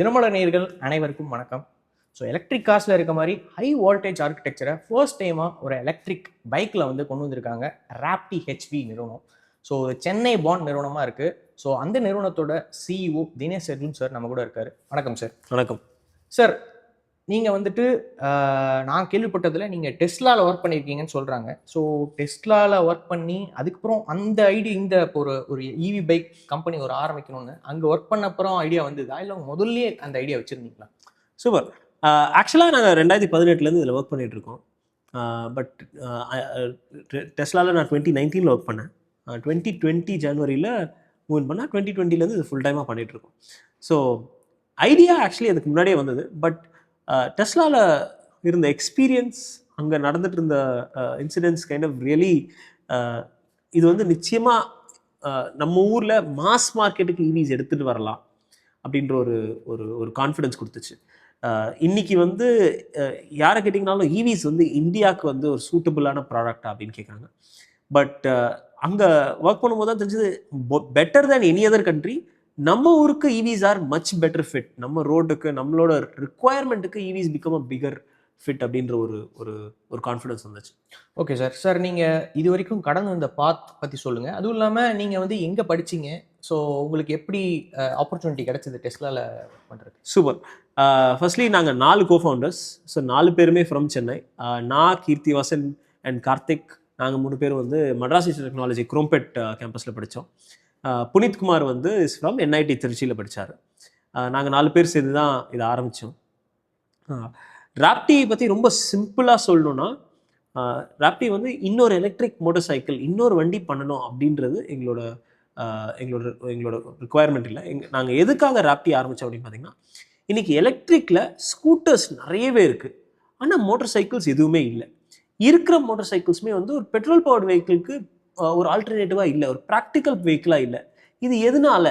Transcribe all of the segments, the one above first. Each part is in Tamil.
தினமலர் நேயர்கள் அனைவருக்கும் வணக்கம். ஸோ எலக்ட்ரிக் கார்ஸில் இருக்க மாதிரி ஹை வோல்டேஜ் ஆர்கிடெக்சரை ஃபர்ஸ்ட் டைமாக ஒரு எலக்ட்ரிக் பைக்கில் வந்து கொண்டு வந்திருக்காங்க ராப்டி ஹெச்வி நிறுவனம். ஸோ சென்னை பாண்ட் நிறுவனமாக இருக்குது. ஸோ அந்த நிறுவனத்தோட சிஇஓ தினேஷ் அர்ஜுன் சார் நம்ம கூட இருக்காரு. வணக்கம் சார். வணக்கம் சார். நீங்கள் வந்துட்டு நான் கேள்விப்பட்டதில் நீங்கள் டெஸ்லாவில் ஒர்க் பண்ணியிருக்கீங்கன்னு சொல்கிறாங்க. ஸோ டெஸ்லாவில் ஒர்க் பண்ணி அதுக்கப்புறம் அந்த ஐடியா இந்த ஒரு ஒரு இவி பைக் கம்பெனி ஒரு ஆரம்பிக்கணும்னு அங்கே ஒர்க் பண்ண அப்புறம் ஐடியா வந்ததா இல்லை முதல்லயே அந்த ஐடியா வச்சுருந்தீங்களா? சூப்பர். ஆக்சுவலாக நாங்கள் 2018 இதில் ஒர்க் பண்ணிகிட்ருக்கோம். பட் டெஸ்லாவில் நான் 2019 ஒர்க் பண்ணேன். 2020 ஜனவரியில் மூவ் பண்ணால் 2020 இது ஃபுல் டைமாக பண்ணிகிட்ருக்கோம். ஸோ ஐடியா ஆக்சுவலி அதுக்கு முன்னாடியே வந்தது. பட் டெஸ்லாவில் இருந்த எக்ஸ்பீரியன்ஸ், அங்கே நடந்துட்டு இருந்த இன்சிடென்ட்ஸ் கைண்ட் ஆஃப் ரியலி இது வந்து நிச்சயமாக நம்ம ஊரில் மாஸ் மார்க்கெட்டுக்கு ஈவிஸ் எடுத்துகிட்டு வரலாம் அப்படின்ற ஒரு ஒரு ஒரு கான்ஃபிடென்ஸ் கொடுத்துச்சு. இன்றைக்கி வந்து யாரை கேட்டிங்கனாலும் ஈவிஸ் வந்து இந்தியாவுக்கு வந்து ஒரு சூட்டபுளான ப்ராடக்டா அப்படின்னு கேட்குறாங்க. பட் அங்கே ஒர்க் பண்ணும்போது தான் தெரிஞ்சது better than any other country நம்ம ஊருக்கு EVs are much better fit. நம்ம ரோடுக்கு நம்மளோட ரிக்குவயர்மெண்ட்டுக்கு EVs become a bigger fit அப்படின்ற ஒரு ஒரு ஒரு கான்ஃபிடன்ஸ் வந்துச்சு. Okay sir. சார் நீங்கள் இது வரைக்கும் கடந்து வந்த பாத் பற்றி சொல்லுங்கள். அதுவும் இல்லாமல் நீங்கள் வந்து எங்கே படிச்சிங்க? ஸோ உங்களுக்கு எப்படி ஆப்பர்ச்சுனிட்டி கிடைச்சது டெஸ்லாவில் பண்ணுறது? சூப்பர். ஃபர்ஸ்ட்லி நாங்கள் 4 கோஃபவுண்டர்ஸ். ஸோ 4 பேருமே ஃப்ரம் சென்னை. நான், கீர்த்திவாசன் அண்ட் கார்த்திக், நாங்கள் 3 பேர் வந்து மட்ராஸ் டெக்னாலஜி குரோம்பேட் கேம்பஸில் படித்தோம். புனித்குமார் வந்து இஸ் ஃப்ரம் என்ஐடி திருச்சியில் படித்தார். நாங்கள் 4 பேர் சேர்ந்து தான் இதை ஆரம்பித்தோம். ராப்டி பற்றி ரொம்ப சிம்பிளாக சொல்லணுன்னா, ராப்டி வந்து இன்னொரு எலக்ட்ரிக் மோட்டர் சைக்கிள், இன்னொரு வண்டி பண்ணணும் அப்படின்றது எங்களோட எங்களோட ரிக்குவயர்மெண்ட் இல்லை. நாங்கள் எதுக்காக ராப்டி ஆரம்பித்தோம் அப்படின்னு பார்த்தீங்கன்னா, இன்றைக்கி எலக்ட்ரிக்கில் ஸ்கூட்டர்ஸ் நிறையவே இருக்குது. ஆனால் மோட்டர் சைக்கிள்ஸ் எதுவுமே இல்லை. இருக்கிற மோட்டர் சைக்கிள்ஸுமே வந்து ஒரு பெட்ரோல் பவர்டு வெஹிக்கிளுக்கு ஒரு ஆல்டர்னேட்டிவாக இல்லை, ஒரு ப்ராக்டிக்கல் வெஹிக்கிளாக இல்லை. இது எதனால?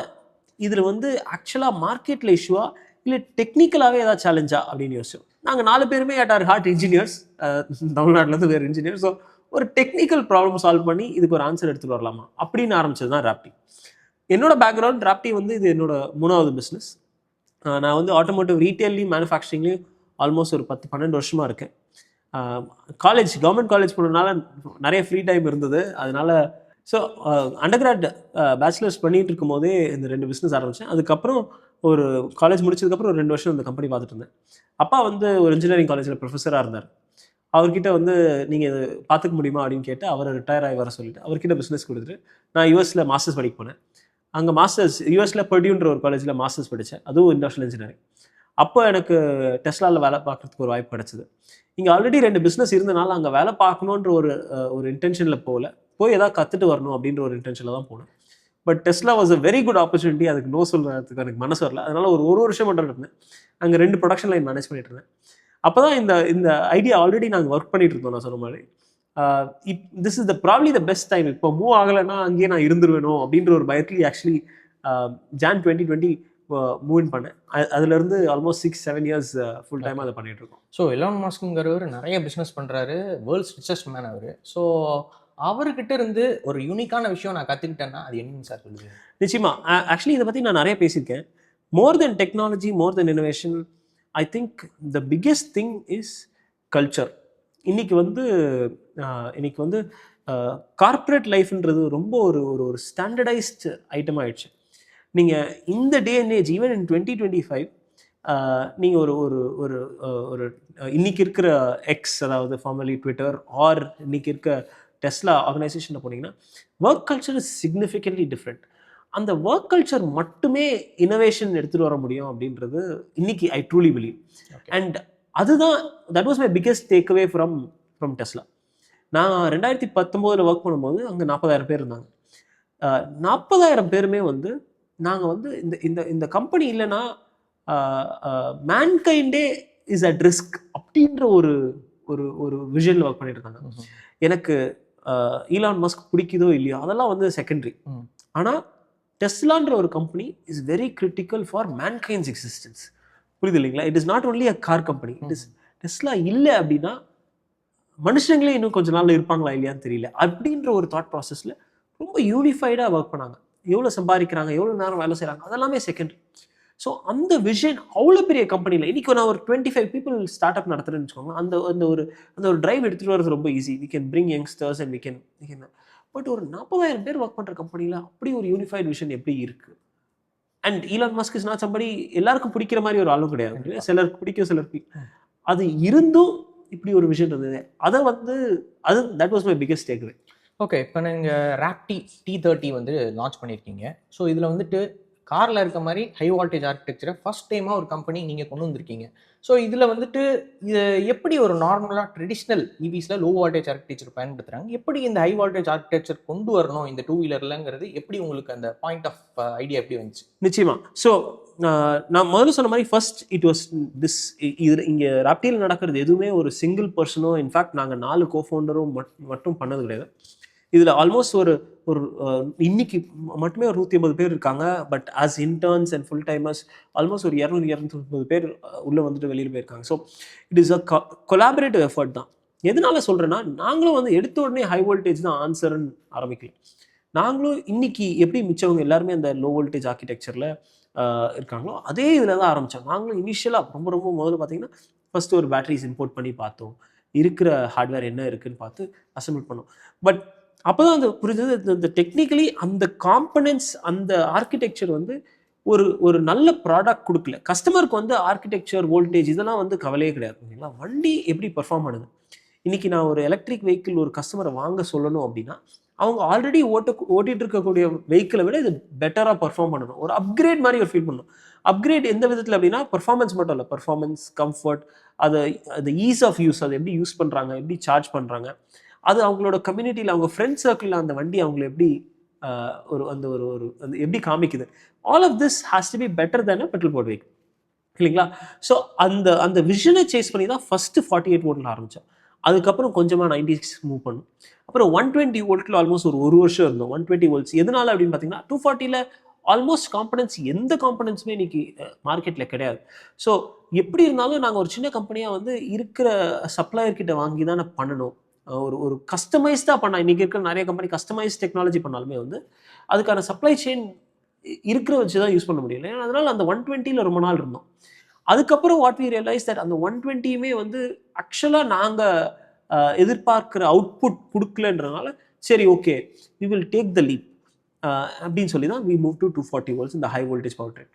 இதில் வந்து ஆக்சுவலாக மார்க்கெட்டில் இஷ்யூவா இல்லை டெக்னிக்கலாகவே ஏதாவது சேலஞ்சா அப்படின்னு யோசிச்சோம். நாங்கள் 4 பேருமே அட் ஆர் ஹார்ட் இன்ஜினியர்ஸ், தமிழ்நாட்டிலேருந்து வேறு இன்ஜினியர். ஸோ ஒரு டெக்னிக்கல் ப்ராப்ளம் சால்வ் பண்ணி இதுக்கு ஒரு ஆன்சர் எடுத்துகிட்டு வரலாமா அப்படின்னு ஆரம்பிச்சது தான் ராப்டி. என்னோட பேக்ரவுண்ட் ராப்டி வந்து இது என்னோட 3வது பிஸ்னஸ். நான் வந்து ஆட்டோமோட்டிவ் ரீட்டெயிலையும் மேனுஃபேக்சரிங்லேயும் ஆல்மோஸ்ட் ஒரு 10-12 வருஷமாக இருக்கேன். கவர்மெண்ட் காலேஜ் போனதுனால நிறைய ஃப்ரீ டைம் இருந்தது. அதனால் ஸோ அண்டர்கிராட் பேச்சுலர்ஸ் பண்ணிகிட்டு இருக்கும் போதே இந்த 2 பிஸ்னஸ் ஆரம்பித்தேன். அதுக்கப்புறம் ஒரு காலேஜ் முடிச்சதுக்கப்புறம் ஒரு 2 வருஷம் இந்த கம்பெனி பார்த்துட்டு இருந்தேன். அப்பா வந்து ஒரு இன்ஜினியரிங் காலேஜில் ப்ரொஃபஸராக இருந்தார். அவர்கிட்ட வந்து நீங்கள் இது பார்த்துக்க முடியுமா அப்படின்னு கேட்டு அவரை ரிட்டையர் ஆகி வர சொல்லிட்டு அவர்கிட்ட பிஸ்னஸ் கொடுத்துட்டு நான் யூஎஸில் மாஸ்டர்ஸ் படிக்க போனேன். அங்கே யூஎஸில் பர்டியூன்ற ஒரு காலேஜில் மாஸ்டர்ஸ் படித்தேன், அதுவும் இண்டஸ்ட்ரியல் இன்ஜினியரிங். அப்போ எனக்கு டெஸ்லாவில் வேலை பார்க்குறதுக்கு ஒரு வாய்ப்பு கிடச்சிது. இங்கே ஆல்ரெடி 2 பிஸ்னஸ் இருந்தனால அங்கே வேலை பார்க்கணுன்ற ஒரு இன்டென்ஷனில் போய் எதாவது கற்றுட்டு வரணும் அப்படின்ற ஒரு இன்டென்ஷனில் தான் போனேன். But Tesla was a very good opportunity. அதுக்கு நோ சொல்கிறதுக்கு எனக்கு மனசு வரல. அதனால் ஒரு வருஷம் மட்டும் இருந்தேன். அங்கே 2 ப்ரொடக்ஷன் லைன் மேனேஜ் பண்ணிட்டு இருந்தேன். அப்போ தான் இந்த ஐடியா ஆல்ரெடி நாங்கள் ஒர்க் பண்ணிட்டு இருந்தோம். நான் சொன்ன மாதிரி this is probably the best time. இப்போ மூவ் ஆகலைன்னா அங்கேயே நான் இருந்துருவேணும் அப்படின்ற ஒரு பயத்தில் ஆக்சுவலி ஜான் 2020 மூவ் இன் பண்ணேன். அதுலேருந்து ஆல்மோஸ்ட் 6-7 இயர்ஸ் ஃபுல் டைமாக அதை பண்ணிகிட்டு இருக்கோம். ஸோ எலான் மஸ்க்குங்கிறவர் நிறைய பிஸ்னஸ் பண்ணுறாரு, வேர்ல்ட்ஸ் ரிச்சஸ்ட் மேன் அவர். ஸோ அவர்கிட்ட இருந்து ஒரு யூனிக்கான விஷயம் நான் கற்றுக்கிட்டேன்னா அது என்னன்னு சார் சொல்லுங்கள்? நிச்சயமாக. ஆக்சுவலி இதை பற்றி நான் நிறைய பேசியிருக்கேன். More than technology, more than innovation, I think the biggest thing is culture. இன்றைக்கி வந்து கார்ப்பரேட் லைஃப்ன்றது ரொம்ப ஒரு ஸ்டாண்டர்டைஸ்டு ஐட்டம் ஆகிடுச்சு. நீங்கள் இந்த day and age even in 2025 நீங்கள் ஒரு இன்றைக்கி இருக்கிற எக்ஸ், அதாவது ஃபார்மலி ட்விட்டர், ஆர் இன்றைக்கி இருக்க டெஸ்லா ஆர்கனைசேஷனில் போனீங்கன்னா work culture is significantly different. அந்த ஒர்க் கல்ச்சர் மட்டுமே இனோவேஷன் எடுத்துகிட்டு வர முடியும் அப்படின்றது இன்றைக்கி ஐ ட்ரூலி பிலீவ். அண்ட் அதுதான் that was my biggest takeaway from Tesla. நான் 2019 ஒர்க் பண்ணும்போது அங்கே 40,000 பேர் இருந்தாங்க. 40,000 பேருமே வந்து நாங்கள் வந்து இந்த கம்பெனி இல்லைன்னா மேன்கைண்டே இஸ் அட் ரிஸ்க் அப்படின்ற ஒரு ஒரு விஷனில் ஒர்க் பண்ணிட்டு இருக்காங்க. எனக்கு ஈலான் மஸ்க் பிடிக்குதோ இல்லையோ அதெல்லாம் வந்து செகண்டரி. ஆனால் டெஸ்லான்ற ஒரு company is very critical for mankind's existence. புரியுது இல்லைங்களா? It is not only a car company. It is Tesla இல்லை அப்படின்னா மனுஷங்களே இன்னும் கொஞ்சம் நாள் இருப்பாங்களா இல்லையான்னு தெரியல அப்படின்ற ஒரு தாட் ப்ராசஸில் ரொம்ப யூனிஃபைடாக ஒர்க் பண்ணாங்க. எவ்வளோ சம்பாதிக்கிறாங்க, எவ்வளோ நேரம் வேலை செய்கிறாங்க, அதெல்லாமே செகண்டரி. ஸோ அந்த விஷன் அவ்வளோ பெரிய கம்பெனியில் இன்றைக்கி நான் ஒரு 25 people ஸ்டார்ட் அப் நடத்துகிறேன்னு வச்சுக்கோங்க. அந்த ஒரு டிரைவ் எடுத்துகிட்டு வரது ரொம்ப easy. We can bring youngsters and we can but ஒரு 40,000 பேர் ஒர்க் பண்ணுற கம்பெனியில் அப்படி ஒரு யூனிஃபைட் விஷன் எப்படி இருக்குது? And Elon Musk is not somebody எல்லாருக்கும் பிடிக்கிற மாதிரி ஒரு ஆளும் கிடையாது. சிலருக்கு பிடிக்கும், சிலருக்கு அது இருந்தும் இப்படி ஒரு விஷயம் இருந்தது. அதை வந்து that was my biggest takeaway. Okay, இப்போ நீங்கள் ராப்டி T30 வந்து லான்ச் பண்ணியிருக்கீங்க. ஸோ இதில் வந்துட்டு காரில் இருக்க மாதிரி ஹை வால்டேஜ் ஆர்கிடெக்சரை ஃபர்ஸ்ட் டைமாக ஒரு கம்பெனி நீங்கள் கொண்டு வந்திருக்கீங்க. ஸோ இதில் வந்துட்டு இது எப்படி ஒரு நார்மலாக ட்ரெடிஷ்னல் இவிஸில் லோ வால்டேஜ் ஆர்கிடெக்சர் பயன்படுத்துகிறாங்க, எப்படி இந்த ஹை வால்டேஜ் ஆர்கிடெக்சர் கொண்டு வரணும் இந்த 2-வீலர்லங்கிறது எப்படி உங்களுக்கு அந்த பாயிண்ட் ஆஃப் ஐடியா எப்படி வந்துச்சு? நிச்சயமா. ஸோ நான் முதல்ல சொன்ன மாதிரி ஃபர்ஸ்ட் இட் வாஸ் திஸ். இது இங்கே ராப்டியில் நடக்கிறது எதுவுமே ஒரு சிங்கிள் பர்சனோ, இன்ஃபேக்ட் நாங்கள் 4 கோஃபவுண்டரும் மட்டும் பண்ணது கிடையாது. இதில் ஆல்மோஸ்ட் ஒரு இன்னைக்கு மட்டுமே ஒரு 150 பேர் இருக்காங்க. But as interns and full timers almost ஒரு 200-250 பேர் உள்ளே வந்துட்டு வெளியில் போயிருக்காங்க. So it is a collaborative effort தான். எதனால சொல்கிறேன்னா, நாங்களும் வந்து எடுத்த உடனே ஹை வோல்டேஜ் தான் ஆன்சர்ன்னு ஆரம்பிக்கல. நாங்களும் இன்னைக்கு எப்படி மிச்சவங்க எல்லாருமே அந்த லோ வோல்டேஜ் ஆர்கிடெக்சரில் இருக்காங்களோ அதே இதில் தான் ஆரம்பித்தோம். நாங்களும் இனிஷியலாக ரொம்ப முதல்ல பார்த்தீங்கன்னா ஃபஸ்ட்டு ஒரு பேட்டரிஸ் இம்போர்ட் பண்ணி பார்த்தோம். இருக்கிற ஹார்ட்வேர் என்ன இருக்குதுன்னு பார்த்து அசம்பிள் பண்ணோம். பட் அப்போ தான் அந்த புரிஞ்சது, இந்த டெக்னிக்கலி அந்த காம்பனன்ட்ஸ் அந்த ஆர்கிடெக்சர் வந்து ஒரு நல்ல ப்ராடக்ட் கொடுக்கல. கஸ்டமருக்கு வந்து ஆர்கிடெக்சர், வோல்டேஜ் இதெல்லாம் வந்து கவலையே கிடையாது. ஓகேங்களா, வண்டி எப்படி பெர்ஃபார்ம் பண்ணுது. இன்றைக்கி நான் ஒரு எலக்ட்ரிக் வெஹிக்கிள் ஒரு கஸ்டமரை வாங்க சொல்லணும் அப்படின்னா, அவங்க ஆல்ரெடி ஓட்டிகிட்டு இருக்கக்கூடிய வெஹிக்கிளை விட இது பெட்டராக பர்ஃபார்ம் பண்ணணும். ஒரு அப்கிரேட் மாதிரி ஒரு ஃபீல் பண்ணணும். அப்கிரேட் எந்த விதத்தில் அப்படின்னா, பர்ஃபார்மன்ஸ் மட்டும் இல்லை, பர்ஃபார்மன்ஸ், கம்ஃபர்ட், அது ஈஸ் ஆஃப் யூஸ், அதை எப்படி யூஸ் பண்ணுறாங்க, எப்படி சார்ஜ் பண்ணுறாங்க, அது அவங்களோட கம்யூனிட்டியில் அவங்க ஃப்ரெண்ட்ஸ் சர்க்கிளில் அந்த வண்டி அவங்களை எப்படி எப்படி காமிக்குது. All of this has to be better than a petrol powered vehicle, இல்லைங்களா? ஸோ அந்த விஷனை சேஸ் பண்ணி தான் ஃபஸ்ட்டு 48 வோல்ட்டில் ஆரம்பித்தோம். அதுக்கப்புறம் கொஞ்சமாக 96 மூவ் பண்ணும். அப்புறம் 120 வோல்ட்டில் ஆல்மோஸ்ட் ஒரு வருஷம் இருந்தோம். 120 வோல்ட்ஸ் எதனால அப்படின்னு பார்த்தீங்கன்னா, 240ல் ஆல்மோஸ்ட் காம்பனன்ட்ஸ் எந்த காம்பனன்ட்ஸுமே இன்னைக்கு மார்க்கெட்டில் கிடையாது. ஸோ எப்படி இருந்தாலும் நாங்கள் ஒரு சின்ன கம்பெனியாக வந்து இருக்கிற சப்ளையர்கிட்ட வாங்கி தானே பண்ணணும். ஒரு கஸ்டமைஸ்டாக பண்ணால், இன்றைக்கி இருக்கிற நிறைய கம்பெனி கஸ்டமைஸ் டெக்னாலஜி பண்ணாலுமே வந்து அதுக்கான சப்ளை செயின் இருக்கிற வச்சு தான் யூஸ் பண்ண முடியல. ஏன்னா அதனால் அந்த 120ல் ரொம்ப நாள் இருந்தோம். அதுக்கப்புறம் வாட் வி ரியலைஸ் தட் அந்த 120யுமே வந்து ஆக்சுவலாக நாங்கள் எதிர்பார்க்குற அவுட்புட் கொடுக்கலன்றதுனால, சரி okay we will take the leap அப்படின்னு சொல்லி தான் வி மூவ் டு 240 வோல்ட்ஸ் இந்த ஹை வோல்டேஜ் பவர் ட்ரெயின்.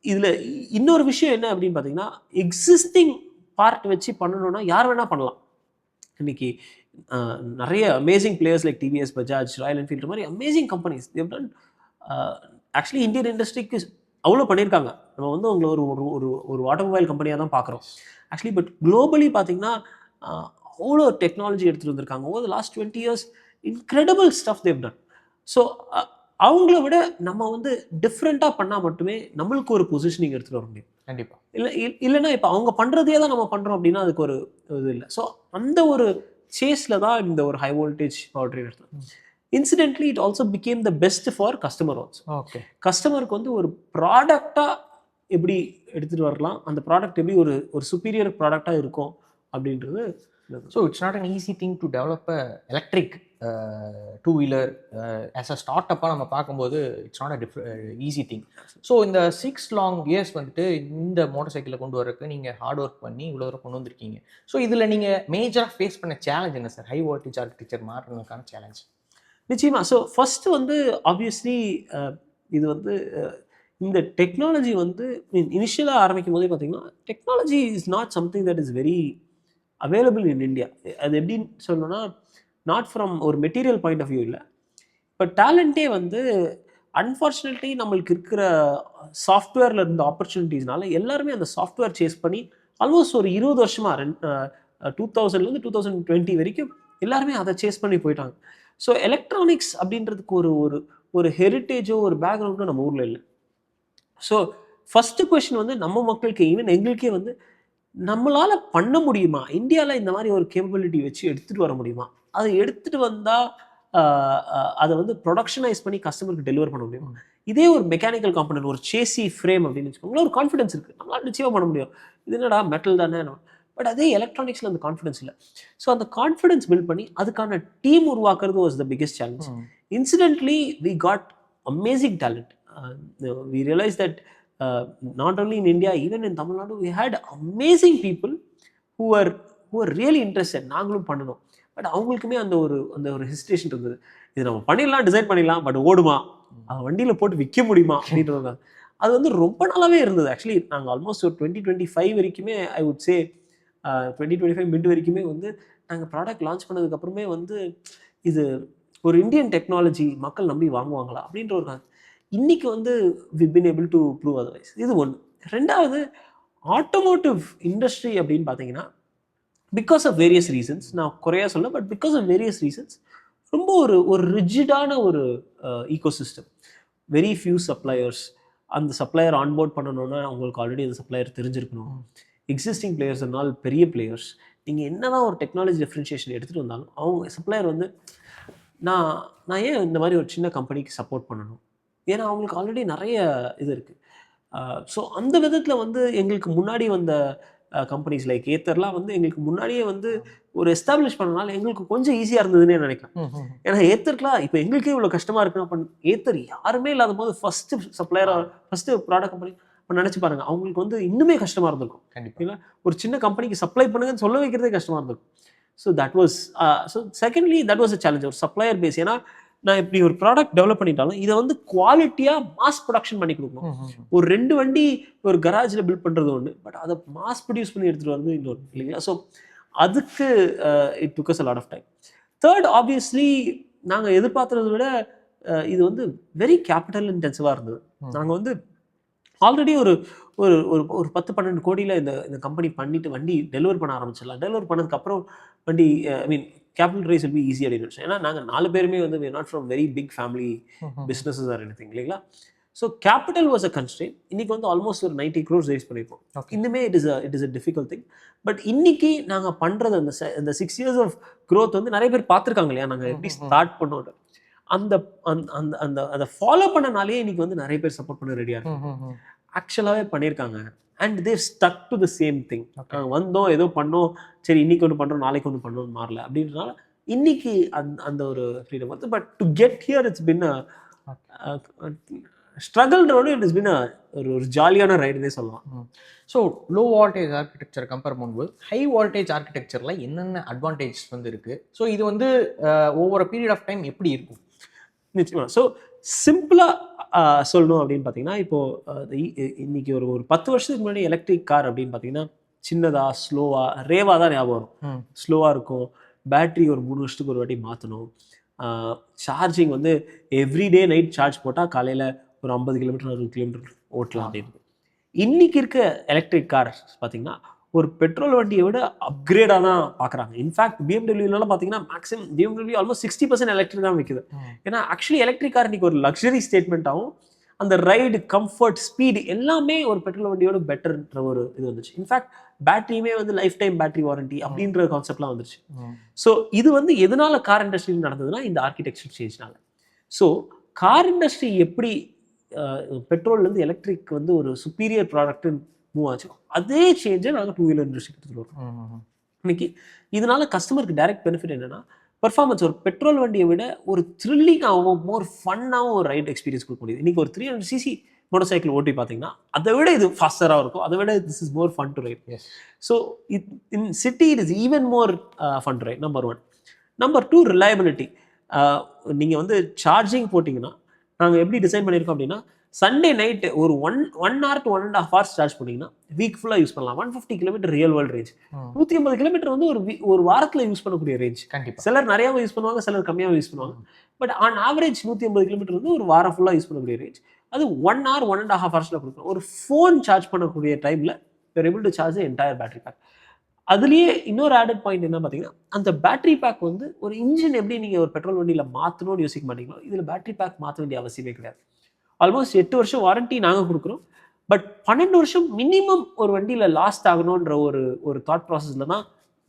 இதில் இன்னொரு விஷயம் என்ன அப்படின்னு பார்த்தீங்கன்னா, எக்ஸிஸ்டிங் பார்ட் வச்சு பண்ணணும்னா யார் வேணால் பண்ணலாம். இன்னைக்கு நிறைய amazing players like TVS, Bajaj, Royal Enfield மாதிரி amazing companies they've done. Actually Indian இண்டஸ்ட்ரிக்கு அவ்வளோ பண்ணியிருக்காங்க. நம்ம வந்து அவங்களை ஒரு ஆட்டோமொபைல் கம்பெனியாக தான் பார்க்குறோம் ஆக்சுவலி. பட் குளோபலி பார்த்தீங்கன்னா அவ்வளோ டெக்னாலஜி எடுத்துகிட்டு வந்திருக்காங்க. Over last 20 years incredible stuff they've done. So அவங்கள விட நம்ம வந்து டிஃப்ரெண்ட்டாக பண்ணால் மட்டுமே நம்மளுக்கு ஒரு பொசிஷனிங் எடுத்துகிட்டு வர முடியும். கண்டிப்பாக. இல்லைன்னா இப்போ அவங்க பண்ணுறதே தான் நம்ம பண்ணுறோம் அப்படின்னா அதுக்கு ஒரு இது இல்லை. ஸோ அந்த ஒரு சேஸில் தான் இந்த ஒரு ஹை வோல்டேஜ் பவர் ட்ரெயின் எடுத்தோம். Incidentally it also became the best for customer also. Okay, கஸ்டமருக்கு வந்து ஒரு ப்ராடக்டாக எப்படி எடுத்துகிட்டு வரலாம், அந்த ப்ராடக்ட் எப்படி ஒரு சுப்பீரியர் ப்ராடக்டாக இருக்கும் அப்படின்றது. So it's not an easy thing to develop a electric two wheeler as a ஸ்டார்ட் அப்பாக நம்ம பார்க்கும்போது it's not a easy thing. So இந்த 6 long years வந்துட்டு இந்த மோட்டார் சைக்கிளை கொண்டு வரதுக்கு நீங்கள் ஹார்ட் ஒர்க் பண்ணி இவ்வளோ தூரம் கொண்டு வந்திருக்கீங்க. ஸோ இதில் நீங்கள் மேஜராக ஃபேஸ் பண்ண சேலஞ்ச் என்ன சார், ஹை வோல்டேஜ் ஆர்கிடெக்சர் மாறுறதுக்கான சேலஞ்ச்? நிச்சயமா. ஸோ ஃபஸ்ட்டு வந்து ஆப்வியஸ்லி இது வந்து இந்த டெக்னாலஜி வந்து இனிஷியலாக ஆரம்பிக்கும் போதே பார்த்தீங்கன்னா, technology is not something that is very available in India. அது எப்படின்னு சொல்லணும்னா, நாட் ஃப்ரம் ஒரு மெட்டீரியல் பாயிண்ட் ஆஃப் வியூ இல்லை. இப்போ டேலண்ட்டே வந்து அன்ஃபார்ச்சுனேட்லி நம்மளுக்கு இருக்கிற சாஃப்ட்வேரில் இருந்த ஆப்பர்ச்சுனிட்டிஸ்னால எல்லாருமே அந்த சாஃப்ட்வேர் சேஸ் பண்ணி ஆல்மோஸ்ட் ஒரு 20 வருஷமாக 2000லேருந்து 2020 வரைக்கும் எல்லாருமே அதை சேஸ் பண்ணி போயிட்டாங்க. ஸோ எலக்ட்ரானிக்ஸ் அப்படின்றதுக்கு ஒரு ஹெரிட்டேஜோ ஒரு பேக்ரவுண்டோ நம்ம ஊரில் இல்லை. ஸோ ஃபஸ்ட்டு கொஸ்டின் வந்து நம்ம மக்களுக்கு, ஈவன் எங்களுக்கே வந்து நம்மளால் பண்ண முடியுமா, இந்தியாவில் இந்த மாதிரி ஒரு கேப்பபிலிட்டி வச்சு எடுத்துகிட்டு வர முடியுமா, அதை எடுத்துகிட்டு வந்தால் அதை வந்து ப்ரொடக்ஷனைஸ் பண்ணி கஸ்டமருக்கு டெலிவர் பண்ண முடியுமா. இதே ஒரு மெக்கானிக்கல் காம்பனன்ட், ஒரு சேசி ஃப்ரேம் அப்படின்னு வச்சுக்கோங்களேன், ஒரு கான்ஃபிடன்ஸ் இருக்குது, நம்மளால் நிச்சயமாக பண்ண முடியும். இது என்னடா மெட்டல் தானே. பட் அதே எலக்ட்ரானிக்ஸில் அந்த கான்ஃபிடன்ஸ் இல்லை. ஸோ அந்த கான்ஃபிடன்ஸ் பில்ட் பண்ணி அதுக்கான டீம் உருவாக்குறது was the biggest challenge. Incidentally we got amazing talent. We realise that not only in India, even in Tamil Nadu we had amazing people who are really interested, நாங்களும் பண்ணணும். பட் அவங்களுக்குமே அந்த ஒரு ஹெசிடேஷன் இருந்தது. இது நம்ம பண்ணிடலாம், டிசைன் பண்ணிடலாம், பட் ஓடுமா, வண்டியில் போட்டு விற்க முடியுமா அப்படின்றது. அது வந்து ரொம்ப நாளாவே இருந்தது. ஆக்சுவலி நாங்கள் ஆல்மோஸ்ட் ஒரு 2025 வரைக்குமே, ஐ வுட் சே 2025 மிட் வரைக்குமே வந்து நாங்கள் ப்ராடக்ட் லான்ச் பண்ணதுக்கப்புறமே வந்து இது ஒரு இந்தியன் டெக்னாலஜி மக்கள் நம்பி வாங்குவாங்களா அப்படின்ற ஒரு இன்னைக்கு வந்து we been able to prove otherwise. இது ஒன்று. ரெண்டாவது, ஆட்டோமோட்டிவ் இண்டஸ்ட்ரி அப்படின்னு பார்த்தீங்கன்னா பிகாஸ் ஆஃப் வேரியஸ் ரீசன்ஸ், நான் குறையா சொல்ல, but because of various reasons ரொம்ப ஒரு ரிஜிடான ஒரு ஈகோசிஸ்டம். Very few suppliers. அந்த சப்ளையர் ஆன்போர்ட் பண்ணணும்னா அவங்களுக்கு ஆல்ரெடி அந்த சப்ளையர் தெரிஞ்சிருக்கணும். எக்ஸிஸ்டிங் பிளேயர்ஸ்னால் பெரிய பிளேயர்ஸ். நீங்கள் என்னதான் ஒரு டெக்னாலஜி டிஃப்ரென்ஷியேஷன் எடுத்துகிட்டு வந்தாலும் அவங்க சப்ளையர் வந்து நான் ஏன் இந்த மாதிரி ஒரு சின்ன கம்பெனிக்கு சப்போர்ட் பண்ணணும், ஏன்னா அவங்களுக்கு ஆல்ரெடி நிறைய இது இருக்குது. ஸோ அந்த விதத்தில் வந்து எங்களுக்கு முன்னாடி வந்த கம்பெனிஸ் லைக் ஏத்தர்லாம் வந்து எங்களுக்கு முன்னாடியே வந்து ஒரு எஸ்டாப்ளிஷ் பண்ணனால எங்களுக்கு கொஞ்சம் ஈஸியாக இருந்ததுன்னே நினைக்கிறேன். ஏன்னா ஏத்தர்லாம் இப்போ எங்களுக்கே இவ்வளோ கஷ்டமாக இருக்குன்னா, அப்போ ஏத்தர் யாருமே இல்லாத போது ஃபஸ்ட்டு சப்ளையராக ஃபஸ்ட்டு ப்ராடக்ட் கம்பெனி நினச்சி பாருங்க, அவங்களுக்கு வந்து இன்னுமே கஷ்டமாக இருந்திருக்கும். கண்டிப்பாக ஒரு சின்ன கம்பெனிக்கு சப்ளை பண்ணுங்கன்னு சொல்ல வைக்கிறதே கஷ்டமாக இருந்திருக்கும். So that was secondly that was a challenge, ஒரு சப்ளையர் பேஸ். ஏன்னா நான் இப்படி ஒரு ப்ராடக்ட் டெவலப் பண்ணிட்டாலும் இதை வந்து குவாலிட்டியாக மாஸ் ப்ரொடக்ஷன் பண்ணி கொடுக்கணும். ஒரு 2 வண்டி ஒரு கராஜில் பில்ட் பண்ணுறது ஒன்று, பட் அதை மாஸ் ப்ரொடியூஸ் பண்ணி எடுத்துகிட்டு வரது இன்னொரு, இல்லைங்களா? ஸோ அதுக்கு it took us a lot of time. Third, obviously நாங்கள் எதிர்பார்த்ததை விட இது வந்து வெரி கேபிட்டல் இன்டென்சிவாக இருந்தது. நாங்கள் வந்து ஆல்ரெடி ஒரு ஒரு ஒரு 10-12 கோடியில் இந்த கம்பெனி பண்ணிட்டு வண்டி டெலிவர் பண்ண ஆரம்பிச்சிடலாம். டெலிவர் பண்ணதுக்கப்புறம் வண்டி I mean capital raise will be easy அப்படின்னு நினச்சேன். ஏன்னா நாங்கள் 4 பேருமே வந்து we are not from very big family businesses or anything, இல்லைங்களா? So capital was a constraint. இன்னைக்கு வந்து ஆல்மோஸ்ட் ஒரு 90 crores ரைஸ் பண்ணியிருக்கோம். இன்னுமே it is a difficult thing. But இன்னைக்கு நாங்கள் பண்ணுறது அந்த 6 years ஆஃப் க்ரோத் வந்து நிறைய பேர் பார்த்துருக்காங்க இல்லையா, நாங்கள் எப்படி ஸ்டார்ட் பண்ணோம். அந்த அந்த அந்த அதை ஃபாலோ பண்ணனாலே இன்னைக்கு வந்து நிறைய பேர் சப்போர்ட் பண்ண ரெடியாக இருக்காங்க. ஆக்சுவலாகவே பண்ணியிருக்காங்க. And they stuck to the same thing. வந்தோம், ஏதோ பண்ணோம், சரி இன்னைக்கு ஒன்று பண்ணுறோம், நாளைக்கு ஒன்று பண்ணோம்னு மாறல அப்படின்றனால இன்னைக்கு அந்த ஒரு ஃப்ரீடம் வந்து. But to get here it's been ஸ்ட்ரகிள்ன்றோடு இட் இஸ் பின் ஒரு ஜாலியான ரைடுன்னே சொல்லலாம். So low voltage architecture compare பண்ணும்போது ஹை வால்டேஜ் ஆர்கிடெக்சரில் என்னென்ன அட்வான்டேஜ் வந்து இருக்குது? ஸோ இது வந்து ஒவ்வொரு பீரியட் ஆஃப் டைம் எப்படி இருக்கும்? நிச்சயமாக. ஸோ சிம்பிளாக சொல்லணும் அப்படின்னு பார்த்தீங்கன்னா, இப்போது இன்னைக்கு ஒரு 10 வருஷத்துக்கு முன்னாடி எலக்ட்ரிக் கார் அப்படின்னு பார்த்தீங்கன்னா சின்னதாக ஸ்லோவாக ரேவாக தான் ஞாபகம் வரும். ஸ்லோவாக இருக்கும். பேட்ரி ஒரு 3 வருஷத்துக்கு ஒரு வாட்டி மாற்றணும். சார்ஜிங் வந்து எவ்ரிடே நைட் சார்ஜ் போட்டால் காலையில் ஒரு 50 கிலோமீட்டர் 60 கிலோமீட்டர் ஓட்டலாம் அப்படின்னு. இன்னைக்கு இருக்க எலக்ட்ரிக் கார் பார்த்தீங்கன்னா ஒரு பெட்ரோல் வண்டியை விட அப்கிரேடாக தான் பார்க்குறாங்க. இன்ஃபேக்ட் பிஎம்டபிள்யூலாம் பார்த்தீங்கன்னா மேக்ஸிமம் பிஎம்டபிள்யூ ஆல்மோஸ்ட் 60% எலக்ட்ரிக் தான் விற்குது. ஏன்னா ஆக்சுவலி எலக்ட்ரிக் கார் இன்னைக்கு ஒரு லக்ஸரி ஸ்டேட்மெண்ட்டாகவும் அந்த ரைடு கம்ஃபர்ட் ஸ்பீடு எல்லாமே ஒரு பெட்ரோல் வண்டியோட பெட்டர்ன்ற ஒரு இது வந்துச்சு. இன்ஃபேக்ட் பேட்டரியுமே வந்து லைஃப் டைம் பேட்டரி வாரண்டி அப்படின்ற கான்செப்ட்லாம் வந்துருச்சு. ஸோ இது வந்து எதனால கார் இண்டஸ்ட்ரி நடந்ததுன்னா இந்த ஆர்கிடெக்சர் சேஞ்ச்னால. ஸோ கார் இண்டஸ்ட்ரி எப்படி பெட்ரோல்லேருந்து எலக்ட்ரிக் வந்து ஒரு சுப்பீரியர் ப்ராடக்ட் மூவ் ஆச்சு, அதே சேஞ்சை நாங்கள் 2 வீலர் இண்டஸ்ட்ரிக்கு எடுத்துகிட்டு வரோம். இன்னைக்கு இதனால கஸ்டமருக்கு டைரக்ட் பெனிஃபிட் என்னன்னா பர்ஃபார்மன்ஸ். ஒரு பெட்ரோல் வண்டியை விட ஒரு த்ரில்லிங்காகவும் மோர் ஃபன்னாகவும் ஒரு ரைட் எக்ஸ்பீரியன்ஸ் கொடுக்க முடியுது. இன்னைக்கு ஒரு 300cc மோட்டர் சைக்கிள் ஓட்டி பார்த்தீங்கன்னா அதை விட இது ஃபாஸ்டராக இருக்கும், அதை விட this is more fun to right. So in city it is even more fun to right. Number 1. Number 2, reliability. நீங்கள் வந்து சார்ஜிங் போட்டிங்கன்னா நாங்கள் எப்படி டிசைன் பண்ணியிருக்கோம் அப்படின்னா சண்டே நைட்டு ஒரு 1 hour to 1.5 hours சார்ஜ் பண்ணிங்கன்னா வீக் ஃபுல்லாக யூஸ் பண்ணலாம். 150 kilometre real world range. 150 kilometre வந்து ஒரு வாரத்தில் யூஸ் பண்ணக்கூடிய ரேஞ்ச். கண்டிப்பாக சிலர் நிறையாவும் யூஸ் பண்ணுவாங்க, சிலர் கம்மியாகவும் யூஸ் பண்ணுவாங்க. பட் ஆன் ஆவரேஜ் 150 கிலோமீட்டர் வந்து ஒரு வாரம் ஃபுல்லாக யூஸ் பண்ணக்கூடிய ரேஞ்ச். அது 1 hour 1.5 hours கொடுக்கும். ஒரு ஃபோன் சார்ஜ் பண்ணக்கூடிய டைமில் you're able to charge entire battery pack. அதுலேயே இன்னொரு ஆடட் பாயிண்ட் என்ன பார்த்தீங்கன்னா அந்த பேட்டரி பேக் வந்து ஒரு இன்ஜின் எப்படி நீங்கள் ஒரு பெட்ரோல் வண்டியில் மாற்றணும்னு யோசிக்க மாட்டீங்களோ இதில் பேட்டரி பேக் மாற்ற வேண்டிய அவசியமே கிடையாது. ஆல்மோஸ்ட் 8 வருஷம் வாரண்டி நாங்கள் கொடுக்குறோம். பட் 12 வருஷம் மினிமம் ஒரு வண்டியில் லாஸ்ட் ஆகணுன்ற ஒரு தாட் ப்ராசஸில் தான்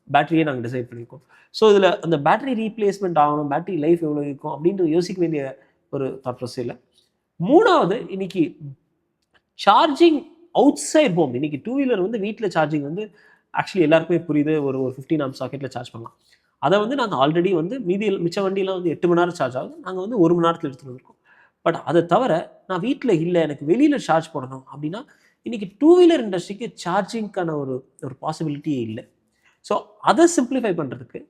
பேட்டரியே நாங்கள் டிசைட் பண்ணியிருக்கோம். ஸோ இதில் அந்த பேட்டரி ரீப்ளேஸ்மெண்ட் ஆகணும், பேட்டரி லைஃப் எவ்வளோ இருக்கும் அப்படின்ட்டு யோசிக்க வேண்டிய ஒரு தாட் ப்ராசஸ் இல்லை. 3வது, இன்னைக்கு சார்ஜிங் அவுட் சைட் ஹோம். இன்னைக்கு 2 வீலர் வந்து வீட்டில் சார்ஜிங் வந்து ஆக்சுவலி எல்லாருக்குமே புரியுது. ஒரு 15 amp சாக்கெட்டில் சார்ஜ் பண்ணலாம். அதை வந்து நாங்கள் ஆல்ரெடி வந்து மிச்ச வண்டியெலாம் வந்து 8 மணி நேரம் சார்ஜ் ஆகுது, நாங்கள் வந்து 1 மணி நேரத்தில் எடுத்துகிட்டு வந்திருக்கோம். பட் அதை தவிர நான் வீட்டில் இல்லை, எனக்கு வெளியில் சார்ஜ் பண்ணணும் அப்படின்னா இன்றைக்கி டூ வீலர் இண்டஸ்ட்ரிக்கு சார்ஜிங்க்கான ஒரு பாசிபிலிட்டியே இல்லை. ஸோ அதை சிம்பிளிஃபை பண்ணுறதுக்கு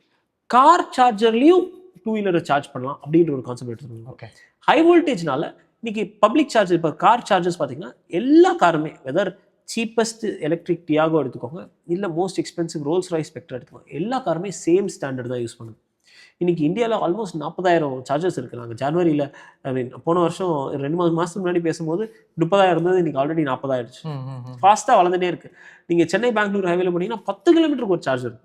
கார் சார்ஜர்லேயும் டூ வீலரை சார்ஜ் பண்ணலாம் அப்படின்ற ஒரு கான்செப்ட் எடுத்துக்கோங்க. ஓகே. ஹை வோல்டேஜ்னால இன்னைக்கு பப்ளிக் சார்ஜர், இப்போ கார் சார்ஜர்ஸ் பார்த்தீங்கன்னா எல்லா காருமே, வெதர் சீப்பஸ்ட் எலக்ட்ரிக் டியாகோ எடுத்துக்கோங்க, இல்லை most expensive Rolls Royce spectra எடுத்துக்கோங்க, எல்லா காருமே சேம் ஸ்டாண்டர்ட் தான் யூஸ் பண்ணுது. இன்னைக்கு இந்தியாவில் ஆல்மோஸ்ட் 40,000 சார்ஜர்ஸ் இருக்குது. நாங்கள் ஜனவரியில், ஐ மீன் போன வருஷம் 2 மாதத்துக்கு முன்னாடி பேசும்போது 30,000 இருந்தது, இன்னைக்கு ஆல்ரெடி 40 ஆயிடுச்சு. ஃபாஸ்ட்டாக வளர்ந்துட்டே இருக்குது. நீங்கள் சென்னை பெங்களூர் ஹைவேல போனீங்கன்னா 10 கிலோமீட்டருக்கு ஒரு சார்ஜர்.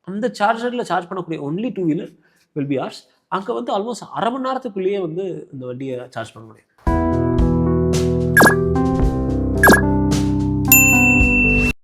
அந்த சார்ஜரில் சார்ஜ் பண்ணக்கூடிய only two wheeler will be ours. அங்கே வந்து ஆல்மோஸ்ட் அரை மணி நேரத்துக்குள்ளேயே வந்து இந்த வண்டியை சார்ஜ் பண்ண முடியும்.